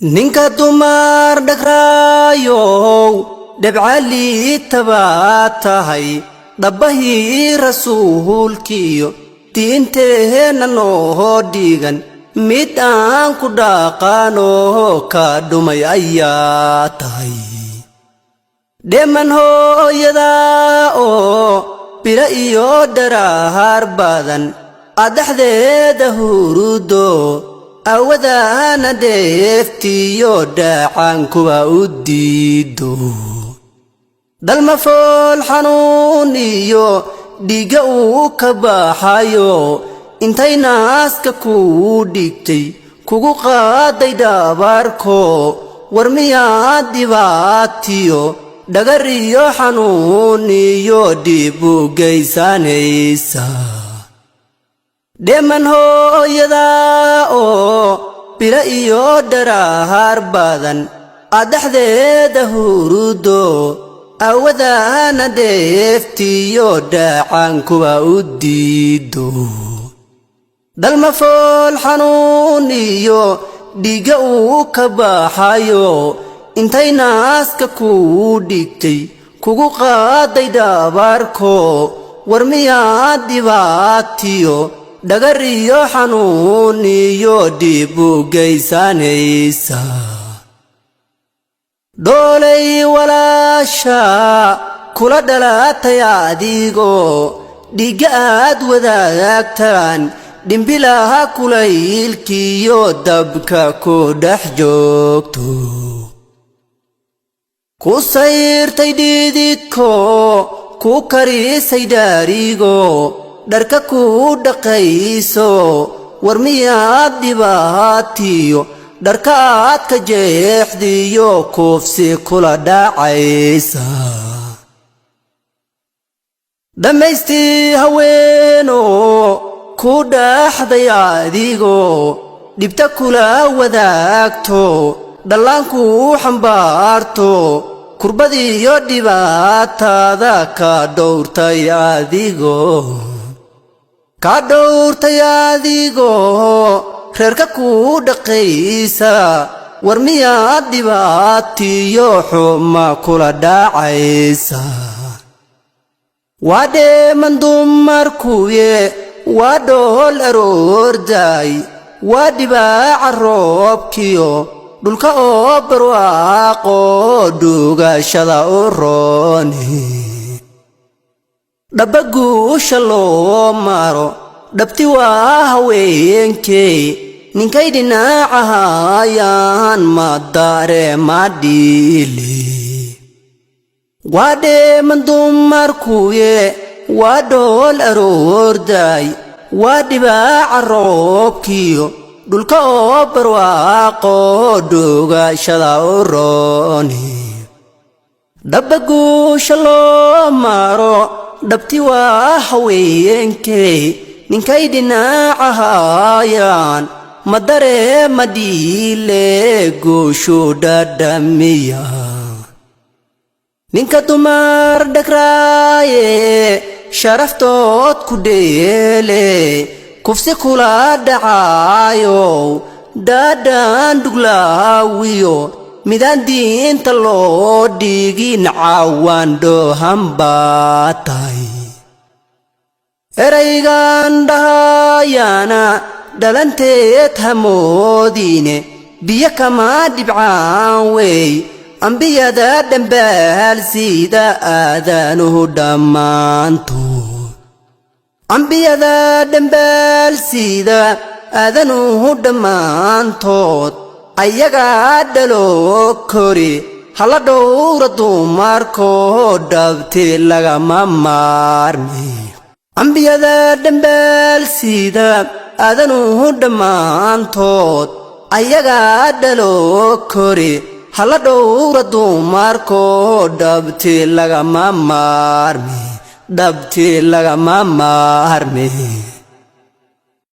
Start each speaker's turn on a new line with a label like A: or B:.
A: ninka dumar dhagraayo dhabcali tabaatahay dhabbahii rasuulkiyo diinteena noo dhiigan mid aan ku dhaqaano ka dhumay ayaa tahay dheeman hooyada oo bira iyo dharaar badan adhaxdeeda hurudo awadaana dheeftiyo dhacan kuwa u diido dalma fool xanuun iyo dhiiga uu ka baxayo intay naaska kuu dhigtay kugu qaaday dhabarko war miyaad dhibaatiyo dhagar iyo xanuun iyo dhib u geysanaysa dheeman hooyada oo bira iyo dharaar badan adhaxdeeda hurudo awadaana dheeftiyo dhacan kuwa u diido dalma fool xanuun iyo dhiiga uu ka baxayo intay naaska kuu dhigtay kugu qaaday dhabarko war miyaad dhibaatiyo dhagar iyo xanuun iyo dhib u geysanaysa dhoolay walaasha kula dhalatay adigoo dhiigga aad wadaagtaan dhimbilaha kulaylkiyo dabka ku dhex joogto ku sayrtay dhididko ku karisay dhaarigo dharka ku dhaqayso war miyaad dhibaatiyo dharka aad ka jeexdiyo kufsi kula dhacaysa dhammaystii haweeno ku dhaxday adigoo dhibta kula wadaagto dhallaanku xambaarto kurbadiyo dhibaatada ka dhowrtay adigoo reerka ku dhaqaysa war miyaad dhibaatiyo xuma kula dhacaysa waa dheeman dumarkuye waa dhool aroorday waa dhibaaca roobkiyo dhulka oo barwaaqo dhugashada u rooni dhabba guusha loo maro dhabti waa haweenkey ninkay dhinacahayaan ma dareema dhiili waa dheeman dumarkuye waa dhool aroorday waa dhibaaca roobkiyo dhulka oo barwaaqo dhugashada u rooni dhabba guusha loo maro dhabti waa haweenkey ninkay dhinacahayaan ma dareema dhiile guushu dhadhamiya ninka dumar dhagraaye sharaftood ku dheele kufsi kula dhacayo dhaadhan dhuglaawiyo midaan diinta loo dhigin cawaan dhohan baa tahay eraygan dhahayana dhalanteed hamoodiine biyo kama dhibcaan wey ambiyada dhambaal sida aadanuhu dhammaantood ambiyada dhambaal sida aadanuhu dhammaantood ayagaa dhaloo kori hala dhowra dumarkoo dhabti lagama maarmi ambiyada dhambaal sida aadanuhu dhammaantood ayagaa dhaloo kori hala dhowra dumarkoo dhabti lagama maarmi